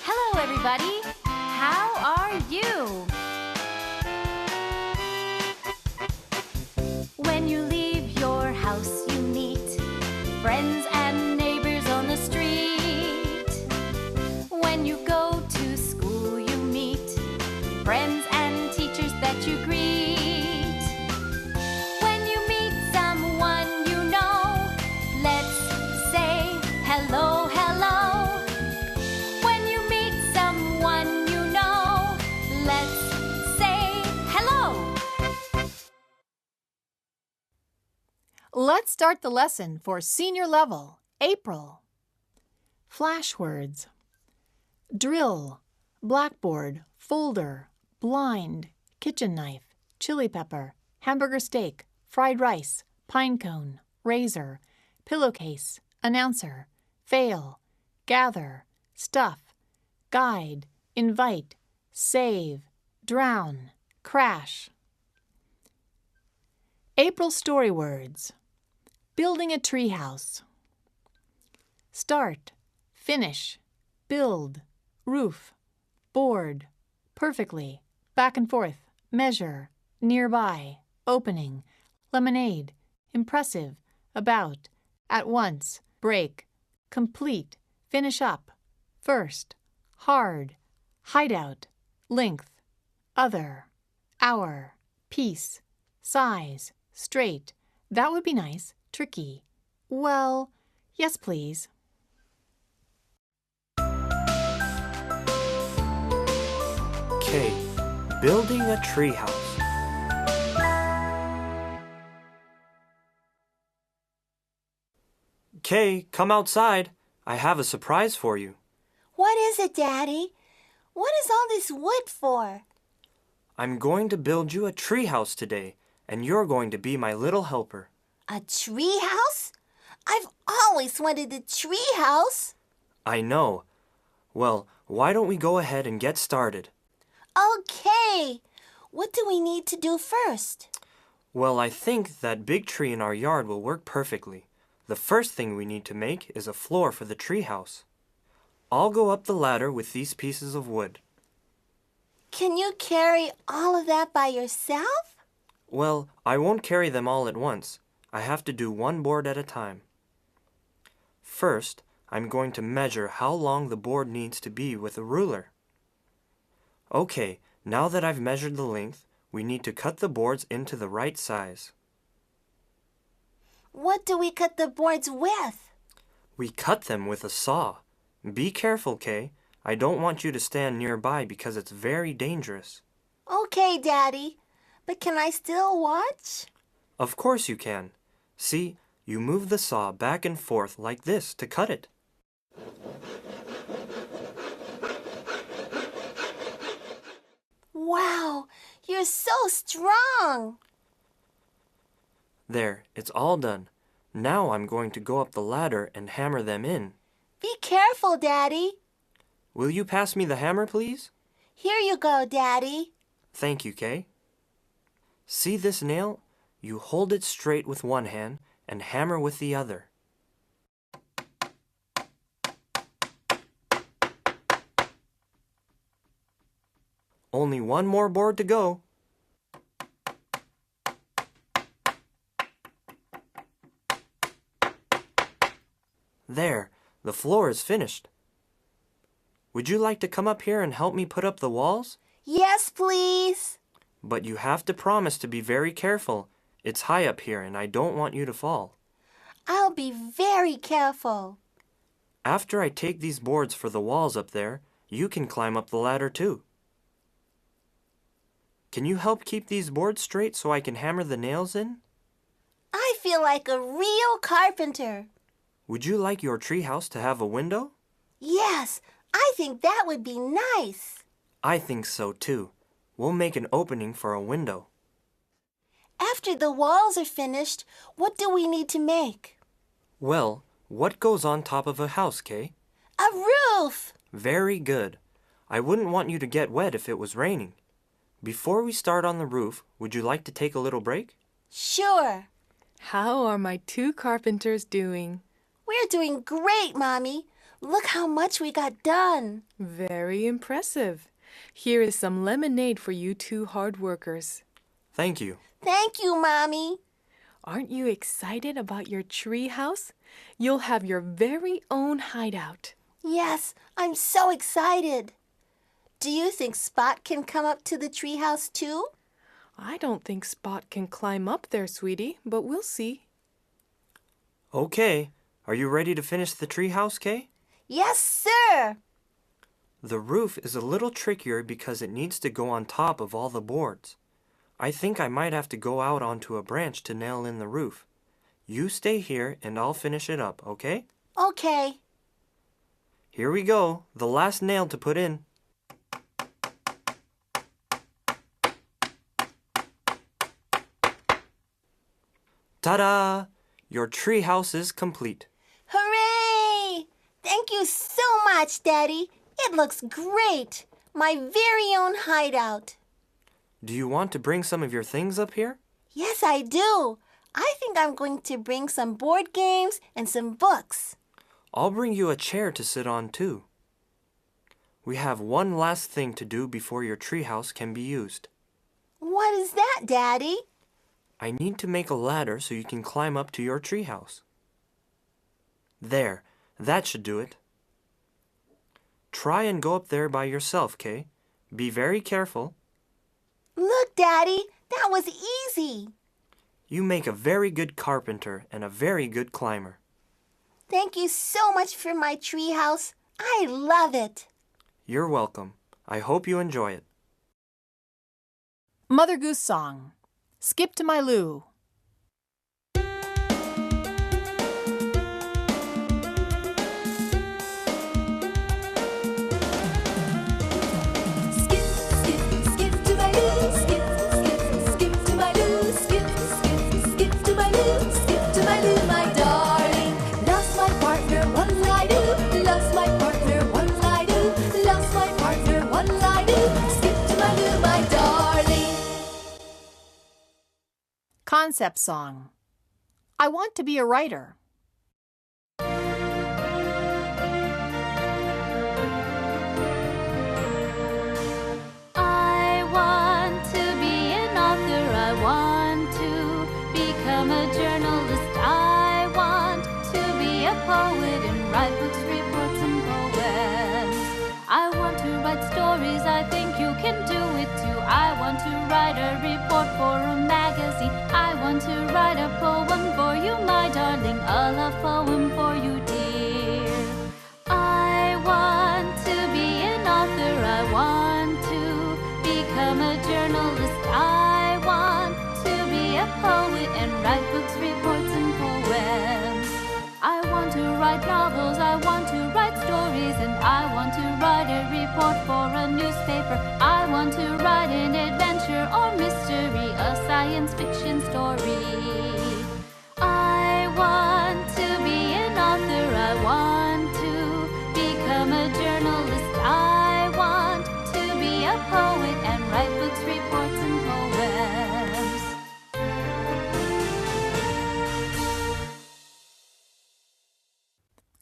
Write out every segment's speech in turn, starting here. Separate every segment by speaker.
Speaker 1: Hello, everybody. How are you? When you leave your house, you meet friends and neighbors on the street. When you go to school, you meet friends and teachers that you greet. When you meet someone you know, let's say hello, hello. When you meet someone you know, let's say hello.
Speaker 2: Let's start the lesson for senior level, April. Flash words. Drill, blackboard, folder, blind, kitchen knife, chili pepper, hamburger steak, fried rice, pine cone, razor, pillowcase, announcer, fail, gather, stuff, guide, invite, save, drown, crash. April story words. Building a treehouse. Start, finish, build, roof, board, perfectly, back and forth, measure, nearby, opening, lemonade, impressive, about, at once, break, complete, finish up, first, hard, hideout, length, other, hour, piece, size, straight, that would be nice, tricky. Well, yes, please.
Speaker 3: K. Building a treehouse. Kay, come outside. I have a surprise for you.
Speaker 4: What is it, Daddy? What is all this wood for?
Speaker 3: I'm going to build you a treehouse today, and you're going to be my little helper.
Speaker 4: A treehouse? I've always wanted a treehouse.
Speaker 3: I know. Well, why don't we go ahead and get started?
Speaker 4: Okay. What do we need to do first?
Speaker 3: Well, I think that big tree in our yard will work perfectly. The first thing we need to make is a floor for the treehouse. I'll go up the ladder with these pieces of wood.
Speaker 4: Can you carry all of that by yourself?
Speaker 3: Well, I won't carry them all at once. I have to do one board at a time. First, I'm going to measure how long the board needs to be with a ruler. Okay, now that I've measured the length, we need to cut the boards into the right size.
Speaker 4: What do we cut the boards with?
Speaker 3: We cut them with a saw. Be careful, Kay. I don't want you to stand nearby because it's very dangerous.
Speaker 4: Okay, Daddy. But can I still watch?
Speaker 3: Of course you can. See, you move the saw back and forth like this to cut it.
Speaker 4: Wow, you're so strong.
Speaker 3: There, it's all done. Now I'm going to go up the ladder and hammer them in.
Speaker 4: Be careful, Daddy.
Speaker 3: Will you pass me the hammer, please?
Speaker 4: Here you go, Daddy.
Speaker 3: Thank you, Kay. See this nail? You hold it straight with one hand and hammer with the other. Only one more board to go. There, the floor is finished. Would you like to come up here and help me put up the walls?
Speaker 4: Yes, please.
Speaker 3: But you have to promise to be very careful. It's high up here and I don't want you to fall.
Speaker 4: I'll be very careful.
Speaker 3: After I take these boards for the walls up there, you can climb up the ladder too. Can you help keep these boards straight so I can hammer the nails in?
Speaker 4: I feel like a real carpenter.
Speaker 3: Would you like your treehouse to have a window?
Speaker 4: Yes, I think that would be nice.
Speaker 3: I think so too. We'll make an opening for a window.
Speaker 4: After the walls are finished, what do we need to make?
Speaker 3: Well, what goes on top of a house, Kay?
Speaker 4: A roof!
Speaker 3: Very good. I wouldn't want you to get wet if it was raining. Before we start on the roof, would you like to take a little break?
Speaker 4: Sure.
Speaker 5: How are my two carpenters doing?
Speaker 4: We're doing great, Mommy. Look how much we got done.
Speaker 2: Very impressive. Here is some lemonade for you two hard workers.
Speaker 3: Thank you.
Speaker 4: Thank you, Mommy.
Speaker 2: Aren't you excited about your tree house? You'll have your very own hideout.
Speaker 4: Yes, I'm so excited. Do you think Spot can come up to the treehouse too?
Speaker 2: I don't think Spot can climb up there, sweetie, but we'll see.
Speaker 3: Okay. Are you ready to finish the treehouse, Kay?
Speaker 4: Yes, sir.
Speaker 3: The roof is a little trickier because it needs to go on top of all the boards. I think I might have to go out onto a branch to nail in the roof. You stay here and I'll finish it up, okay?
Speaker 4: Okay.
Speaker 3: Here we go. The last nail to put in. Ta-da! Your treehouse is complete.
Speaker 4: Hooray! Thank you so much, Daddy. It looks great. My very own hideout.
Speaker 3: Do you want to bring some of your things up here?
Speaker 4: Yes, I do. I think I'm going to bring some board games and some books.
Speaker 3: I'll bring you a chair to sit on, too. We have one last thing to do before your treehouse can be used.
Speaker 4: What is that, Daddy?
Speaker 3: I need to make a ladder so you can climb up to your treehouse. There, that should do it. Try and go up there by yourself, Kay. Be very careful.
Speaker 4: Look, Daddy, that was easy.
Speaker 3: You make a very good carpenter and a very good climber.
Speaker 4: Thank you so much for my treehouse. I love it.
Speaker 3: You're welcome. I hope you enjoy it.
Speaker 2: Mother Goose Song. Skip to my loo.
Speaker 1: Skip, skip, skip to my loo. Skip, skip, skip to my loo. Skip, skip, skip to my loo. Skip to my loo, my darling. Lost my partner, what'll I do? Lost my partner, what'll I do? Lost my partner, what'll I do? Skip to my loo, my darling.
Speaker 2: Concept song. I want to be a writer.
Speaker 1: I want to be an author. I want to become a journalist. I want to be a poet and write books, reports, and poems. I want to write stories. I think you can do it too. I want to write a report for a magazine. I want to write a poem for you, my darling. A love poem for you, dear. I want to be an author. I want to become a journalist. I want to be a poet and write books, reports, and poems. I want to write novels. I want to write stories. And I want to write a report for a newspaper. I want to write an adventure or mystery, a science fiction story. I want to be an author. I want to become a journalist. I want to be a poet and write books, reports, and poems.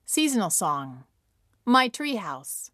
Speaker 2: Seasonal song. My treehouse.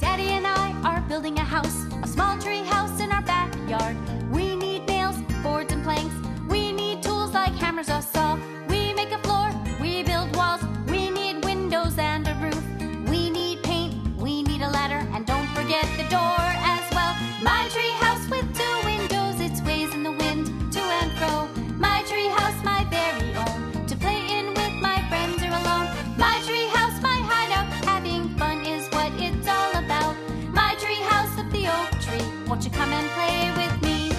Speaker 1: Daddy and I are building a house, a small tree house in our backyard. We need nails, boards, and planks. We need tools like hammers or saw. We make a floor, we build walls. We need windows and a roof. We need paint, we need a ladder, and don't forget the door as well. My tree house with 2 windows, it sways in the wind to and fro. My tree house, my very own, to play in with my friends or alone. My tree house, my hideout, having fun is what it's all about. My tree house up the oak tree, won't you come and play with me?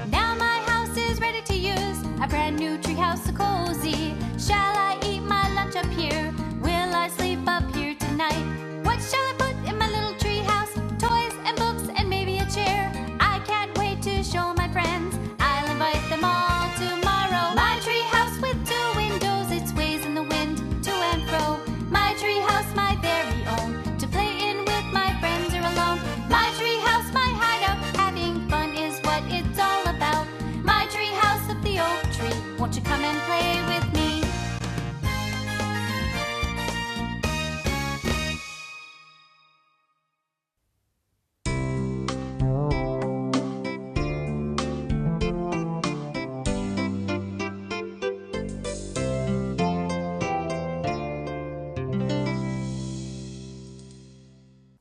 Speaker 1: Now my house is ready to use, a brand new tree house, so cozy. Shall I eat my lunch up here? Will I sleep up here tonight? What shall I put in my little tree house? Toys and books and maybe a chair. I can't wait to show my friends. I'll invite them all tomorrow. My tree house with 2 windows, it sways in the wind to and fro. My tree house, my very own, to play in with my friends or alone. My tree house, my hideout, having fun is what it's all Won't you come and play with me?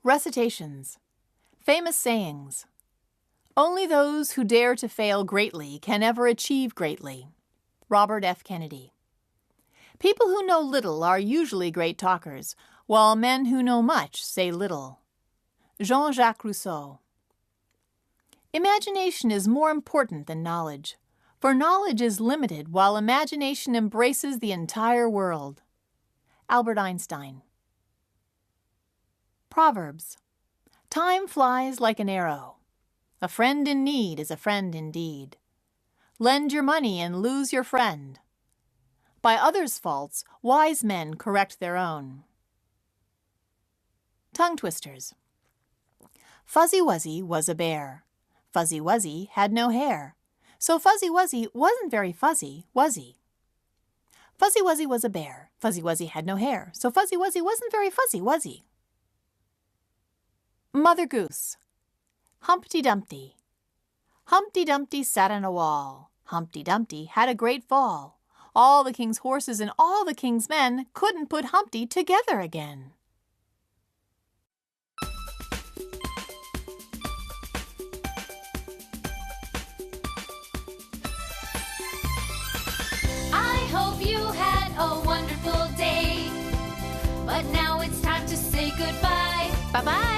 Speaker 5: Recitations. Famous sayings. Only those who dare to fail greatly can ever achieve greatly. Robert F. Kennedy. People who know little are usually great talkers, while men who know much say little. Jean-Jacques Rousseau. Imagination is more important than knowledge, for knowledge is limited while imagination embraces the entire world. Albert Einstein. Proverbs. Time flies like an arrow. A friend in need is a friend indeed. Lend your money and lose your friend. By others' faults, wise men correct their own. Tongue twisters. Fuzzy Wuzzy was a bear. Fuzzy Wuzzy had no hair. So Fuzzy Wuzzy wasn't very fuzzy, was he? Fuzzy Wuzzy was a bear. Fuzzy Wuzzy had no hair. So Fuzzy Wuzzy wasn't very fuzzy, was he? Mother Goose. Humpty Dumpty. Humpty Dumpty sat on a wall. Humpty Dumpty had a great fall. All the king's horses and all the king's men couldn't put Humpty together again.
Speaker 1: I hope you had a wonderful day. But now it's time to say goodbye.
Speaker 5: Bye-bye.